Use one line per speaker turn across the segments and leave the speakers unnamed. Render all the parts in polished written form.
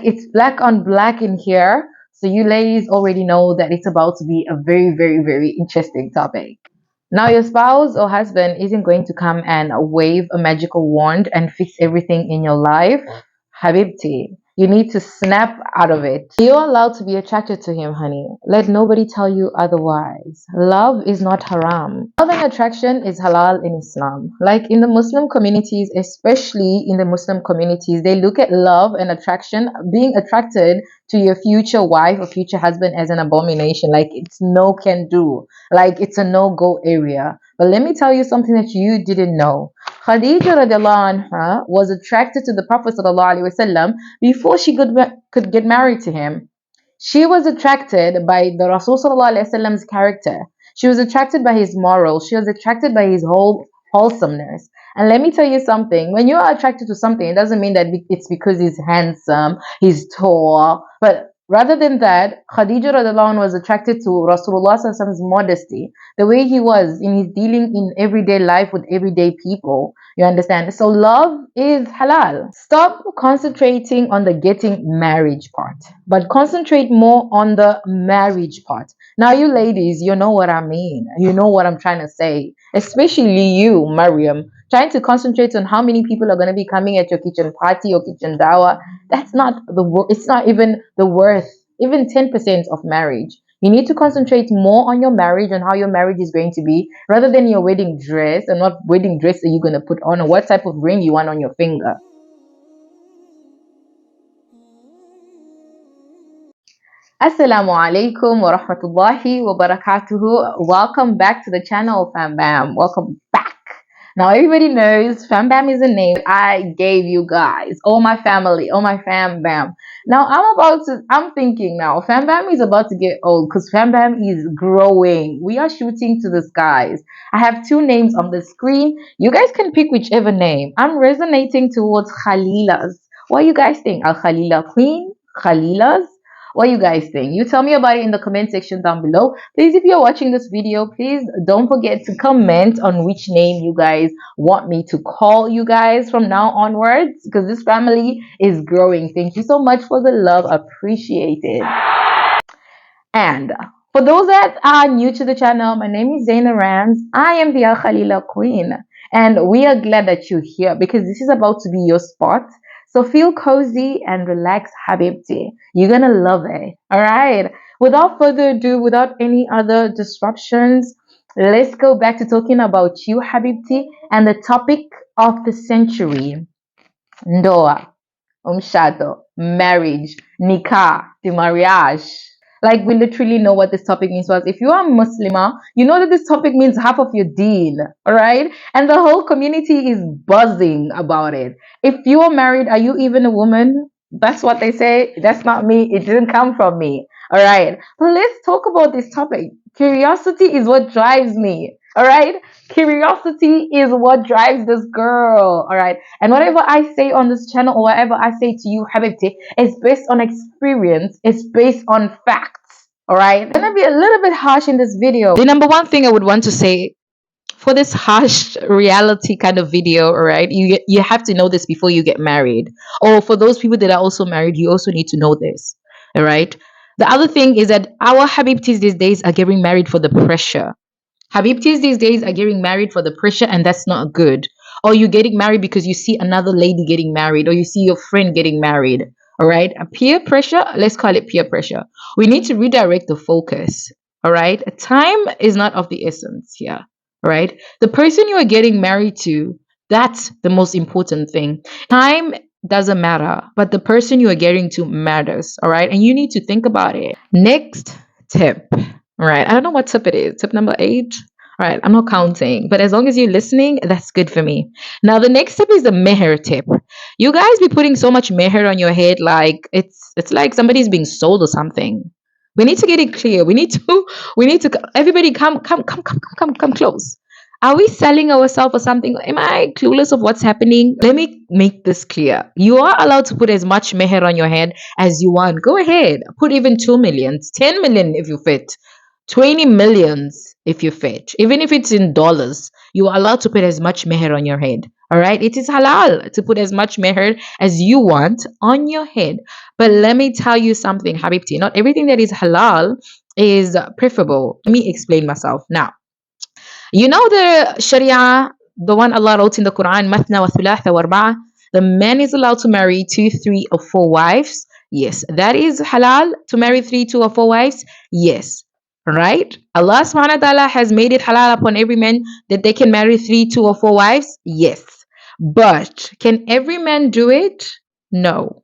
it's black on black in here. So you ladies already know that it's about to be a very, very, very interesting topic. Now, your spouse or husband isn't going to come and wave a magical wand and fix everything in your life. Habibti, you need to snap out of it. You're allowed to be attracted to him, honey. Let nobody tell you otherwise. Love is not haram. Love and attraction is halal in Islam. Like in the Muslim communities, especially in the Muslim communities, they look at love and attraction, being attracted to your future wife or future husband, as an abomination. Like it's no can do. Like it's a no-go area. But let me tell you something that you didn't know. Khadija radiallahu anha was attracted to the Prophet sallallahu alaihi wasallam before she could get married to him. She was attracted by the Rasul sallallahu alaihi wasallam's character. She was attracted by his morals. She was attracted by his whole wholesomeness. And let me tell you something. When you are attracted to something, it doesn't mean that it's because he's handsome, he's tall, but rather than that, Khadija radiallahu anha was attracted to Rasulullah sallallahu alaihi wasallam's modesty, the way he was in his dealing in everyday life with everyday people. You understand? So love is halal. Stop concentrating on the getting marriage part, but concentrate more on the marriage part. Now, you ladies, you know what I mean. You know what I'm trying to say. Especially you, Mariam, trying to concentrate on how many people are going to be coming at your kitchen party or kitchen dawah. That's not it's not even the worth, even 10% of marriage. You need to concentrate more on your marriage and how your marriage is going to be, rather than your wedding dress, and what wedding dress are you going to put on, or what type of ring you want on your finger. Assalamu alaikum wa rahmatullahi wa barakatuhu. Welcome back to the channel, Fambam. Welcome back. Now, everybody knows Fambam is a name I gave you guys. Oh, my family. Oh, my Fambam. Now, I'm thinking now, Fambam is about to get old because Fambam is growing. We are shooting to the skies. I have two names on the screen. You guys can pick whichever name. I'm resonating towards Khalilas. What do you guys think? Al Khalila Queen? Khalilas? What do you guys think? You tell me about it in the comment section down below. Please, if you're watching this video, please don't forget to comment on which name you guys want me to call you guys from now onwards, because this family is growing. Thank you so much for the love. Appreciate it. And for those that are new to the channel, my name is Zaina Rams. I am the Al Khalila Queen, and we are glad that you're here because this is about to be your spot. So feel cozy and relax, Habibti. You're gonna love it. All right. Without further ado, without any other disruptions, let's go back to talking about you, Habibti, and the topic of the century. Ndoa, umshado, marriage, nikah, the marriage. Like, we literally know what this topic means to us. If you are Muslimah, you know that this topic means half of your deen, all right? And the whole community is buzzing about it. If you are married, are you even a woman? That's what they say. That's not me. It didn't come from me, all right? But let's talk about this topic. Curiosity is what drives me, all right? Curiosity is what drives this girl, all right? And whatever I say on this channel, or whatever I say to you, Habibti, is based on experience. It's based on facts, all right? I'm gonna be a little bit harsh in this video. The number one thing I would want to say for this harsh reality kind of video, all right, you have to know this before you get married. Or for those people that are also married, you also need to know this, all right? The other thing is that our Habibtis these days are getting married for the pressure. Habibtis these days are getting married for the pressure, and that's not good. Or you're getting married because you see another lady getting married, or you see your friend getting married. All right. Peer pressure, let's call it peer pressure. We need to redirect the focus. All right. Time is not of the essence here. All right. The person you are getting married to, that's the most important thing. Time doesn't matter, but the person you are getting to matters. All right. And you need to think about it. Next tip. All right. I don't know what tip it is. Tip number 8. All right. I'm not counting, but as long as you're listening, that's good for me. Now, the next tip is the Mahr tip. You guys be putting so much Mahr on your head, like it's like somebody's being sold or something. We need to get it clear. We need to, everybody come close. Are we selling ourselves or something? Am I clueless of what's happening? Let me make this clear. You are allowed to put as much Mahr on your head as you want. Go ahead. Put even 2 million, 10 million if you fit, 20 millions. if you fit. Even if it's in dollars, you are allowed to put as much meher on your head. All right. It is halal to put as much meher as you want on your head. But let me tell you something, Habibti. Not everything that is halal is preferable. Let me explain myself. Now, you know the Sharia, the one Allah wrote in the Quran, Mathna wa thulatha wa arba'a. The man is allowed to marry 2, 3, or 4 wives. Yes, that is halal to marry 3, 2, or 4 wives. Yes, right? Allah subhanahu wa ta'ala has made it halal upon every man that they can marry 3, 2, or 4 wives. Yes, but can every man do it? No.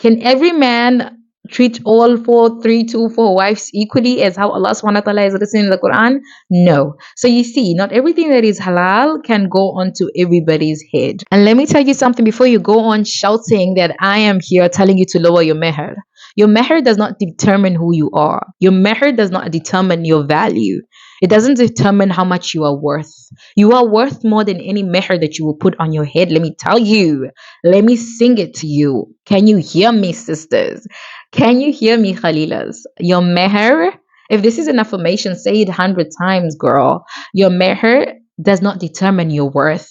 Can every man treat all 4, 3, 2, 4 wives equally as how Allah subhanahu wa ta'ala has written in the Quran? No. So you see, not everything that is halal can go onto everybody's head. And let me tell you something before you go on shouting that I am here telling you to lower your meher. Your meher does not determine who you are. Your meher does not determine your value. It doesn't determine how much you are worth. You are worth more than any meher that you will put on your head. Let me tell you. Let me sing it to you. Can you hear me, sisters? Can you hear me, Khalilas? Your meher, if this is an affirmation, say it 100 times, girl. Your meher does not determine your worth.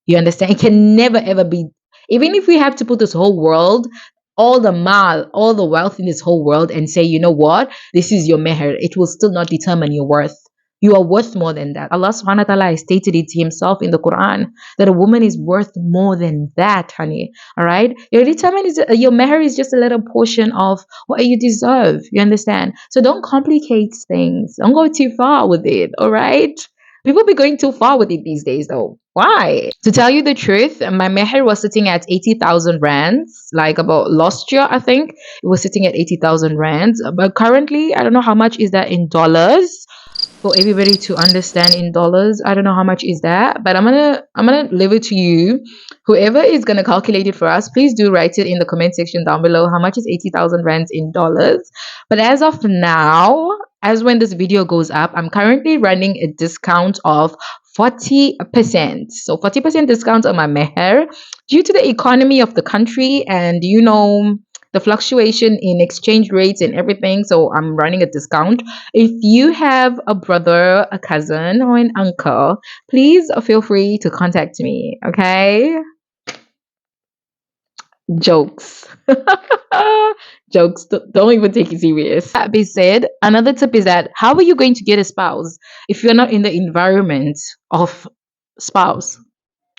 You understand? It can never, ever be. Even if we have to put this whole world, all the mal, all the wealth in this whole world and say, you know what? This is your meher. It will still not determine your worth. You are worth more than that. Allah subhanahu wa ta'ala has stated it himself in the Quran that a woman is worth more than that, honey. All right? Your meher is just a little portion of what you deserve. You understand? So don't complicate things. Don't go too far with it. All right? People be going too far with it these days though. Why? To tell you the truth, my meher was sitting at 80,000 rands, like about last year, I think. It was sitting at 80,000 rands. But currently, I don't know how much is that in dollars. For everybody to understand in dollars, I don't know how much is that, but I'm gonna leave it to you. Whoever is gonna calculate it for us, please do write it in the comment section down below. How much is 80,000 rands in dollars? But as of now, as when this video goes up, I'm currently running a discount of 40%. So 40% discount on my meher due to the economy of the country and the fluctuation in exchange rates and everything. So I'm running a discount. If you have a brother, a cousin, or an uncle, please feel free to contact me. Okay? Jokes. Jokes. Don't even take it serious. That being said, another tip is that how are you going to get a spouse if you're not in the environment of spouse,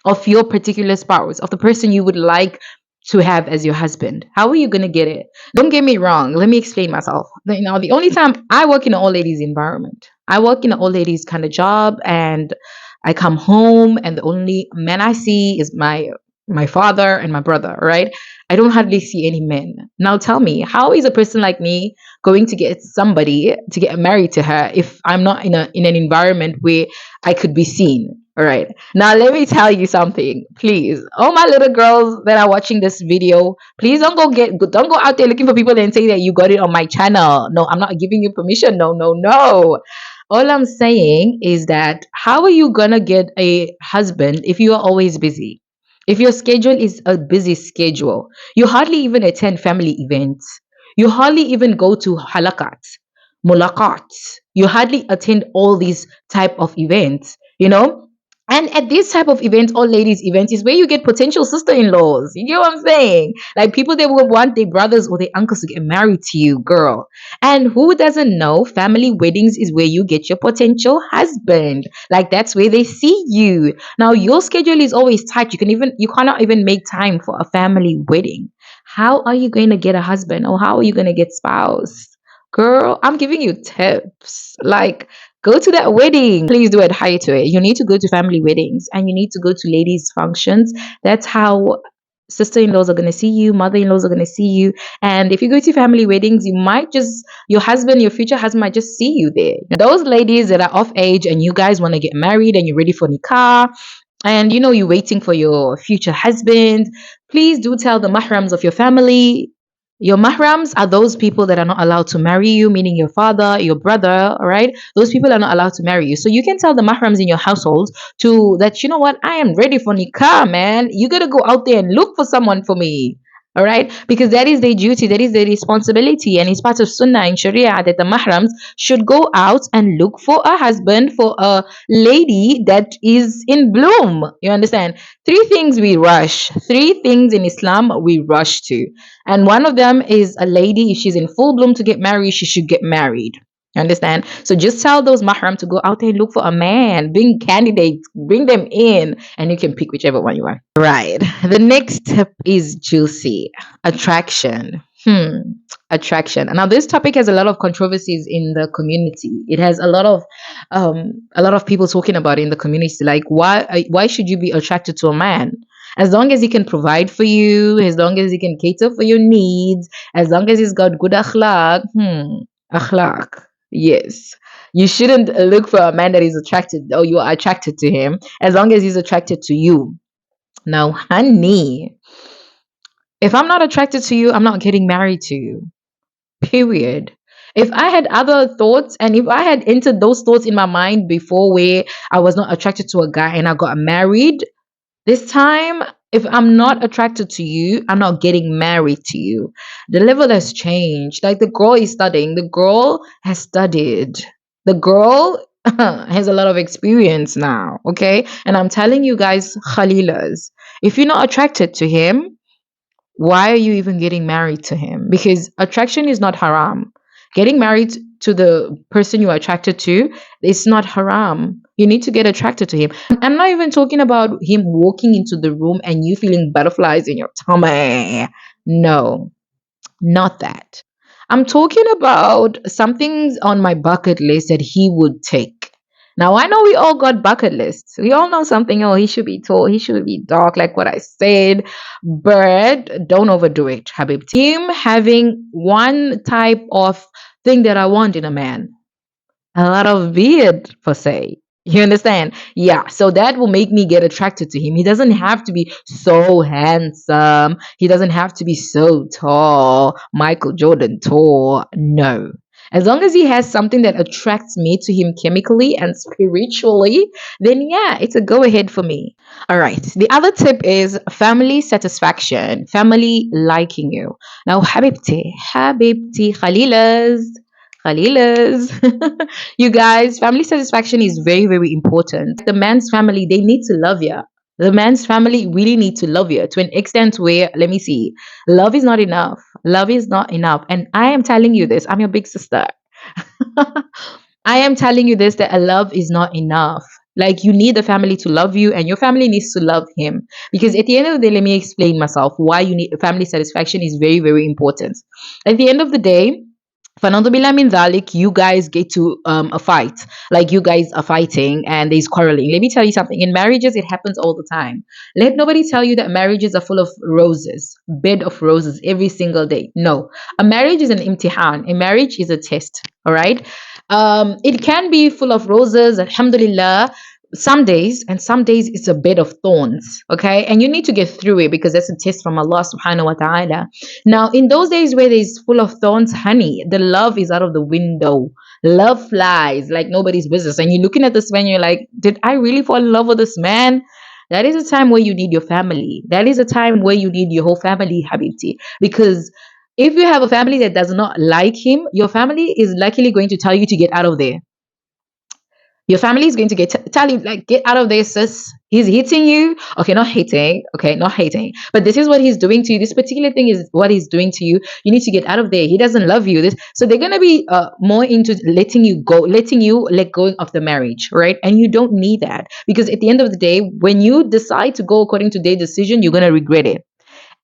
of your particular spouse, of the person you would like to have as your husband? How are you going to get it? Don't get me wrong. Let me explain myself. The only time I work in an all ladies environment, I work in an all ladies kind of job, and I come home and the only man I see is my father and my brother, right? I don't hardly see any men. Now tell me, how is a person like me going to get somebody to get married to her if I'm not in an environment where I could be seen? All right. Now let me tell you something, please. All my little girls that are watching this video, please don't go out there looking for people and say that you got it on my channel. No, I'm not giving you permission. No, no, no. All I'm saying is that how are you gonna get a husband if you are always busy? If your schedule is a busy schedule, you hardly even attend family events. You hardly even go to halakat, mulaqat. You hardly attend all these type of events, And at this type of event, all ladies event, is where you get potential sister-in-laws. You get what I'm saying? Like people that will want their brothers or their uncles to get married to you, girl. And who doesn't know family weddings is where you get your potential husband. Like that's where they see you. Now your schedule is always tight. You cannot even make time for a family wedding. How are you going to get a husband, or how are you going to get spouse? Girl, I'm giving you tips. Like, go to that wedding. Please do adhere to it. You need to go to family weddings and you need to go to ladies' functions. That's how sister-in-laws are going to see you, mother-in-laws are going to see you. And if you go to family weddings, your future husband might just see you there. Those ladies that are of age and you guys want to get married and you're ready for nikah, and you're waiting for your future husband, please do tell the mahrams of your family. Your mahrams are those people that are not allowed to marry you, meaning your father, your brother, all right? Those people are not allowed to marry you. So you can tell the mahrams in your household that, you know what, I am ready for nikah, man. You got to go out there and look for someone for me. All right, because that is their duty, that is their responsibility, and it's part of Sunnah in Sharia that the Mahrams should go out and look for a husband for a lady that is in bloom. You understand? Three things we rush, three things in Islam we rush to, and one of them is a lady. If she's in full bloom to get married, she should get married. You understand? So just tell those mahram to go out there and look for a man, bring candidates, bring them in, and you can pick whichever one you want. Right. The next step is juicy attraction. Attraction. Now, this topic has a lot of controversies in the community. It has a lot of people talking about it in the community. Like, why should you be attracted to a man? As long as he can provide for you, as long as he can cater for your needs, as long as he's got good akhlaq. Akhlaq. Yes. You shouldn't look for a man that is attracted or you are attracted to him as long as he's attracted to you. Now, honey, if I'm not attracted to you, I'm not getting married to you. Period. If I had other thoughts and if I had entered those thoughts in my mind before where I was not attracted to a guy and I got married, this time, if I'm not attracted to you, I'm not getting married to you. The level has changed. Like the girl is studying, the girl has studied, the girl has a lot of experience now. Okay. And I'm telling you guys, Khalilas, if you're not attracted to him, why are you even getting married to him? Because attraction is not haram. Getting married to the person you're attracted to, it's not haram. You need to get attracted to him. I'm not even talking about him walking into the room and you feeling butterflies in your tummy. No, not that. I'm talking about something on my bucket list that he would take. Now I know we all got bucket lists. We all know something. Oh, he should be tall. He should be dark, like what I said. But don't overdo it, Habib. Him having one type of thing that I want in a man, a lot of beard per se. You understand? Yeah. So that will make me get attracted to him. He doesn't have to be so handsome. He doesn't have to be so tall, Michael Jordan tall. No. As long as he has something that attracts me to him chemically and spiritually, then yeah, it's a go ahead for me. All right. The other tip is family satisfaction, family liking you. Now, Habibti, Khalilas. You guys, family satisfaction is very, very important. The man's family, they need to love you. The man's family really need to love you to an extent where, let me see, love is not enough. Love is not enough. And I am telling you this, I'm your big sister. I am telling you this that a love is not enough. Like you need the family to love you and your family needs to love him. Because at the end of the day, let me explain myself why you need family satisfaction is very, very important. At the end of the day, Fanadubila min dhalik, you guys get to a fight. Like you guys are fighting and there's quarreling. Let me tell you something. In marriages, it happens all the time. Let nobody tell you that marriages are full of roses, bed of roses every single day. No. A marriage is an imtihan. A marriage is a test. All right. It can be full of roses, alhamdulillah, some days, and some days it's a bed of thorns. Okay. And you need to get through it because that's a test from Allah subhanahu wa ta'ala. Now, in those days where there's full of thorns, honey, the love is out of the window. Love flies like nobody's business. And you're looking at this man, you're like, did I really fall in love with this man? That is a time where you need your family. That is a time where you need your whole family, Habibti. Because if you have a family that does not like him, your family is likely going to tell you to get out of there. Your family is going to tell you like get out of there, sis. He's hitting you. Okay, not hating. Okay, not hating. But this is what he's doing to you. This particular thing is what he's doing to you. You need to get out of there. He doesn't love you. So they're gonna be more into letting you go, letting you let go of the marriage, right? And you don't need that because at the end of the day, when you decide to go according to their decision, you're gonna regret it.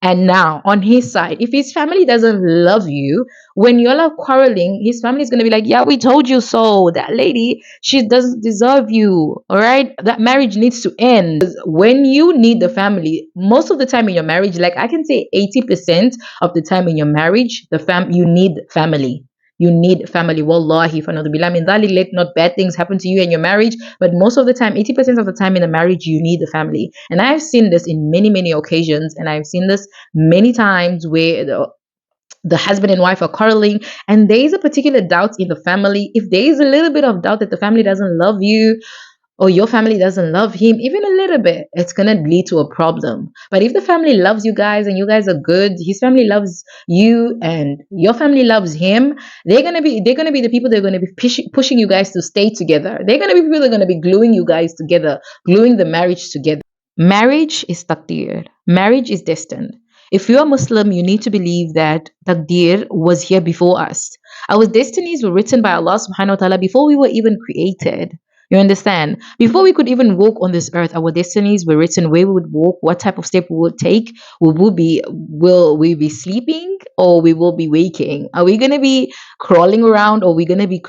And now, on his side, if his family doesn't love you, when you're like quarreling, his family is going to be like, yeah, we told you so. That lady, she doesn't deserve you. All right. That marriage needs to end. When you need the family, most of the time in your marriage, like I can say 80% of the time in your marriage, you need family. You need family. Wallahi, fanadubila min dhalik, let not bad things happen to you in your marriage. But most of the time, 80% of the time in a marriage, you need the family. And I've seen this in many, many occasions. And I've seen this many times where the husband and wife are quarreling and there is a particular doubt in the family. If there is a little bit of doubt that the family doesn't love you, or your family doesn't love him even a little bit, it's going to lead to a problem. But if the family loves you guys and you guys are good, his family loves you and your family loves him, they're going to be the people that are going to be pushing you guys to stay together. They're going to be people that are going to be gluing you guys together, gluing the marriage together. Marriage is taqdeer. Marriage is destined. If you are Muslim, you need to believe that taqdeer was here before us. Our destinies were written by Allah subhanahu wa ta'ala before we were even created. You understand? Before we could even walk on this earth, our destinies were written, where we would walk, what type of step we would take. Will we be sleeping or we will be waking? Are we gonna be crawling around or we gonna be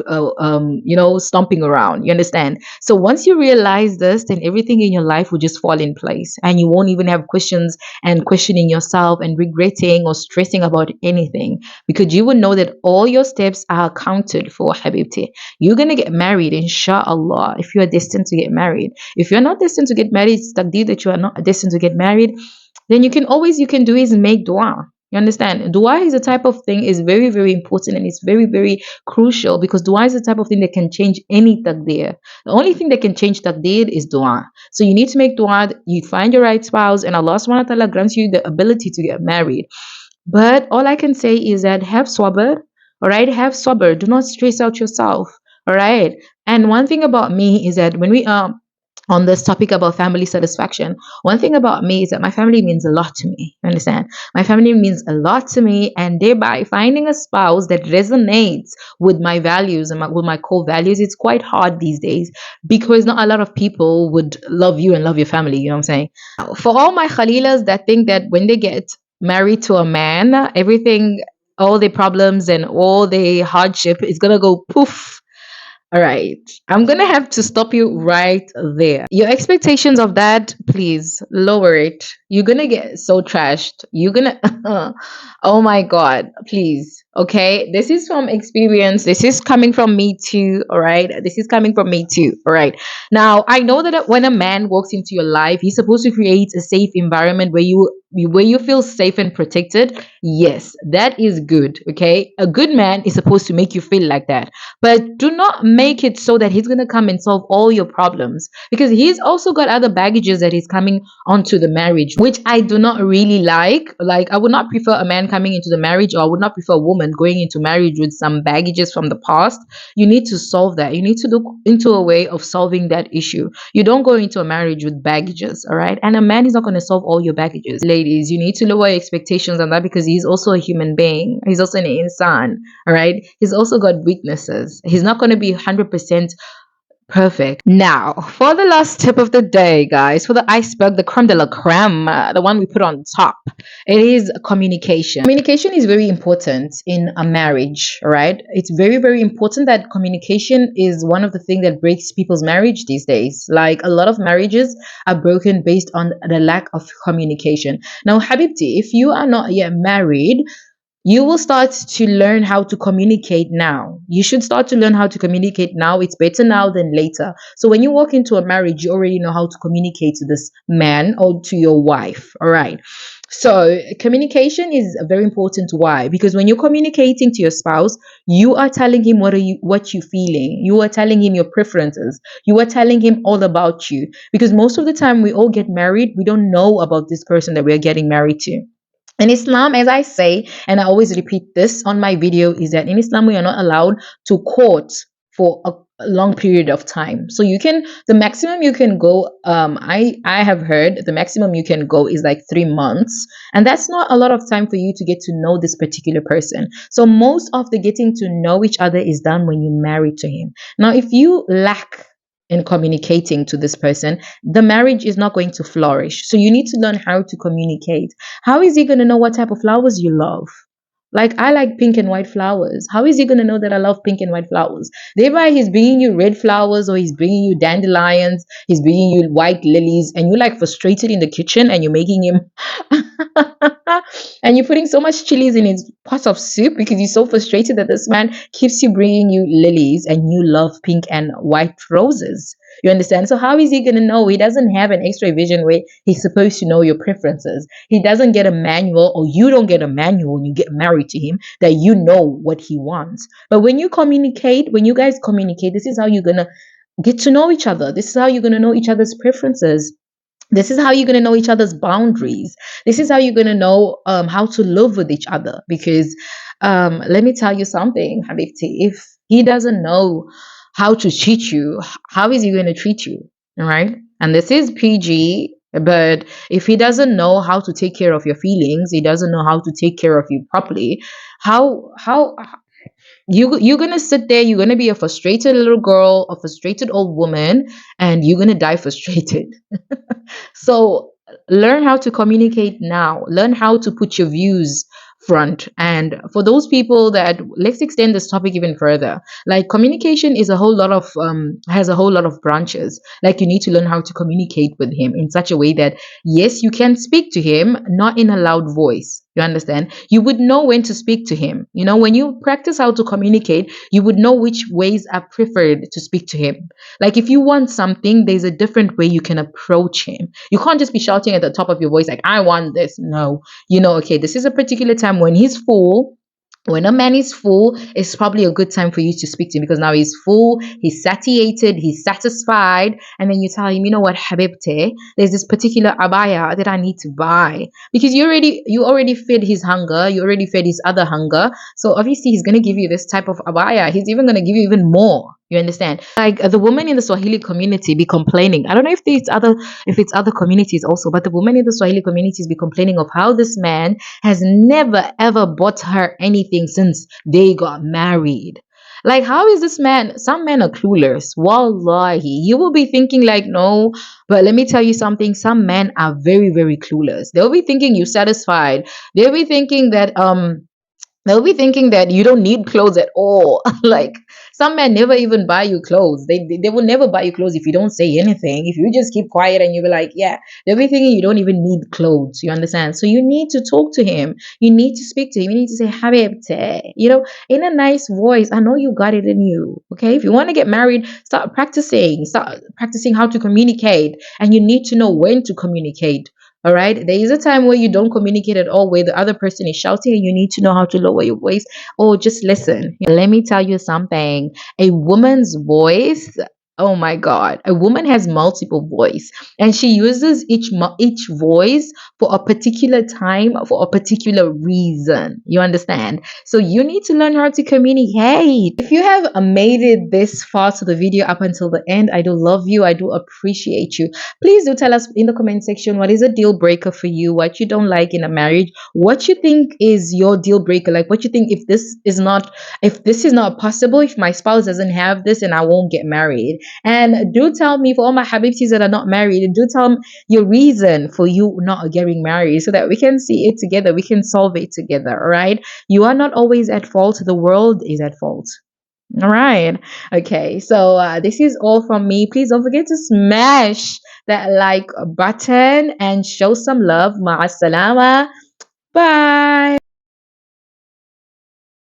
stomping around? You understand? So once you realize this, then everything in your life will just fall in place, and you won't even have questions and questioning yourself and regretting or stressing about anything, because you will know that all your steps are accounted for, Habibti. You're gonna get married, inshallah, if you are destined to get married. If you're not destined to get married, it's taqdeer that you are not destined to get married, then you can do is make dua. You understand? Dua is a type of thing, is very, very important, and it's very, very crucial, because dua is the type of thing that can change any taqdeer. The only thing that can change taqdeer is dua. So you need to make dua, you find your right spouse, and Allah subhanahu wa ta'ala grants you the ability to get married. But all I can say is that have sabr, all right? Have sabr. Do not stress out yourself, all right? And one thing about me is that when we are on this topic about family satisfaction, one thing about me is that my family means a lot to me. You understand? My family means a lot to me, and thereby finding a spouse that resonates with my values and with my core values, it's quite hard these days, because not a lot of people would love you and love your family. You know what I'm saying? For all my khalilas that think that when they get married to a man, everything, all the problems and all the hardship is gonna go poof. All right. I'm going to have to stop you right there. Your expectations of that, please lower it. You're going to get so trashed. You're going to, oh my God, please. Okay. This is from experience. This is coming from me too. All right. This is coming from me too. All right. Now, I know that when a man walks into your life, he's supposed to create a safe environment where you feel safe and protected. Yes, that is good. Okay. A good man is supposed to make you feel like that. But do not make it so that he's going to come and solve all your problems, because he's also got other baggages that he's coming onto the marriage, which I do not really like. Like, I would not prefer a man coming into the marriage, or I would not prefer a woman going into marriage with some baggages from the past. You need to solve that. You need to look into a way of solving that issue. You don't go into a marriage with baggages, all right? And a man is not going to solve all your baggages. Ladies, you need to lower your expectations on that, because he's also a human being. He's also an insan, all right? He's also got weaknesses. He's not going to be 100% perfect. Now, for the last tip of the day, guys, for the iceberg, the creme de la creme, the one we put on top, it is communication. Communication is very important in a marriage, right? It's very, very important that communication is one of the things that breaks people's marriage these days. Like, a lot of marriages are broken based on the lack of communication. Now, Habibti, if you are not yet married, you will start to learn how to communicate now. You should start to learn how to communicate now. It's better now than later. So when you walk into a marriage, you already know how to communicate to this man or to your wife. All right. So communication is very important. Why? Because when you're communicating to your spouse, you are telling him what you're feeling. You are telling him your preferences. You are telling him all about you. Because most of the time we all get married, we don't know about this person that we're getting married to. In Islam, as I say, and I always repeat this on my video, is that in Islam, we are not allowed to court for a long period of time. So the maximum you can go, I have heard the maximum you can go is like 3 months. And that's not a lot of time for you to get to know this particular person. So most of the getting to know each other is done when you're married to him. Now, if you lack in communicating to this person, the marriage is not going to flourish. So you need to learn how to communicate. How is he going to know what type of flowers you love? Like, I like pink and white flowers. How is he going to know that I love pink and white flowers? Thereby, he's bringing you red flowers, or he's bringing you dandelions, he's bringing you white lilies, and you're like frustrated in the kitchen, and you're making him and you're putting so much chilies in his pot of soup because you're so frustrated that this man keeps you bringing you lilies and you love pink and white roses. You understand? So how is he going to know? He doesn't have an X-ray vision where he's supposed to know your preferences. He doesn't get a manual, or you don't get a manual when you get married to him, that you know what he wants. But when you guys communicate, this is how you're going to get to know each other. This is how you're going to know each other's preferences. This is how you're going to know each other's boundaries. This is how you're going to know how to live with each other. Because let me tell you something, Habibti, if he doesn't know how to treat you, how is he going to treat you? All right. And this is PG, but if he doesn't know how to take care of your feelings, he doesn't know how to take care of you properly, how you're gonna sit there, you're gonna be a frustrated little girl, a frustrated old woman, and you're gonna die frustrated. So learn how to communicate now. Learn how to put your views front. And for those people that, let's extend this topic even further. Like, communication is a whole lot of has a whole lot of branches. Like, you need to learn how to communicate with him in such a way that yes, you can speak to him, not in a loud voice. You understand? You would know when to speak to him. You know, when you practice how to communicate, you would know which ways are preferred to speak to him. Like, if you want something, there's a different way you can approach him. You can't just be shouting at the top of your voice, like, I want this. No. You know, okay, this is a particular time when he's full. When a man is full, it's probably a good time for you to speak to him, because now he's full, he's satiated, he's satisfied. And then you tell him, you know what, Habibte, there's this particular abaya that I need to buy. Because you already fed his hunger, you already fed his other hunger. So obviously he's gonna give you this type of abaya. He's even gonna give you even more. You understand? Like, the women in the Swahili community be complaining. I don't know if it's other communities also, but the women in the Swahili communities be complaining of how this man has never ever bought her anything since they got married. Like, how is this man? Some men are clueless. Wallahi. You will be thinking, like, no, but let me tell you something. Some men are very, very clueless. They'll be thinking you're satisfied. They'll be thinking that you don't need clothes at all. Like, some men never even buy you clothes. They will never buy you clothes if you don't say anything. If you just keep quiet and you be like, yeah, they'll be thinking you don't even need clothes. You understand? So you need to talk to him. You need to speak to him. You need to say, Habibte, in a nice voice. I know you got it in you. Okay. If you want to get married, start practicing. Start practicing how to communicate. And you need to know when to communicate. All right. There is a time where you don't communicate at all, where the other person is shouting, and you need to know how to lower your voice or just listen. Let me tell you something. A woman's voice. Oh my God. A woman has multiple voice, and she uses each voice for a particular time, for a particular reason. You understand? So you need to learn how to communicate. If you have made it this far to the video up until the end, I do love you. I do appreciate you. Please do tell us in the comment section, what is a deal breaker for you, what you don't like in a marriage, what you think is your deal breaker, like what you think, if this is not possible, if my spouse doesn't have this, and I won't get married. And do tell me, for all my habibtis that are not married, do tell me your reason for you not getting married, so that we can see it together, we can solve it together. All right, you are not always at fault, the world is at fault. All right. Okay. So this is all from me. Please don't forget to smash that like button and show some love. Ma'as salama. Bye.